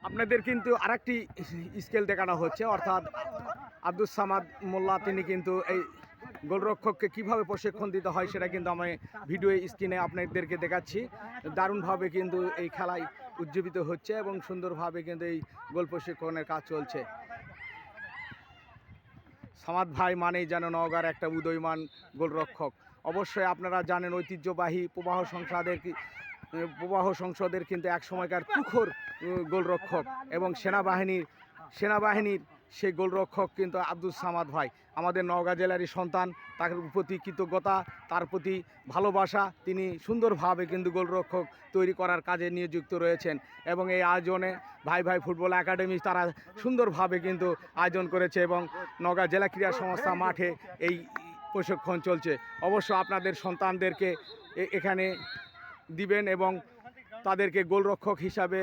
আপনাদের কিন্তু আরেকটি স্কেল দেখানো হচ্ছে, অর্থাৎ আব্দুস সামাদ মোল্লা তিনি কিন্তু এই গোলরক্ষককে কিভাবে প্রশিক্ষণ দিতে হয় সেটা কিন্তু আমি ভিডিও স্ক্রিনে আপনাদেরকে দেখাচ্ছি। দারুণভাবে কিন্তু এই খেলায় উজ্জীবিত হচ্ছে এবং সুন্দরভাবে কিন্তু এই গোল প্রশিক্ষণের কাজ চলছে। সামাদ ভাই মানেই যেন নওগাঁর একটা উদীয়মান গোলরক্ষক। অবশ্যই আপনারা জানেন ঐতিহ্যবাহী প্রবাহ সংসদের কিন্তু এক সময়কার তুখোর গোলরক্ষক এবং সেনাবাহিনীর সেই গোলরক্ষক কিন্তু আব্দুস সামাদ ভাই আমাদের নওগাঁ জেলারই সন্তান। তার প্রতি কৃতজ্ঞতা, তার প্রতি ভালোবাসা, তিনি সুন্দরভাবে কিন্তু গোলরক্ষক তৈরি করার কাজে নিয়োজিত রয়েছেন এবং এই আয়োজনে ভাই ভাই ফুটবল একাডেমি তারা সুন্দরভাবে কিন্তু আয়োজন করেছে এবং নওগাঁ জেলা ক্রীড়া সংস্থা মাঠে এই প্রশিক্ষণ চলছে। অবশ্য আপনাদের সন্তানদেরকে এখানে দিবেন এবং তাদেরকে গোলরক্ষক হিসাবে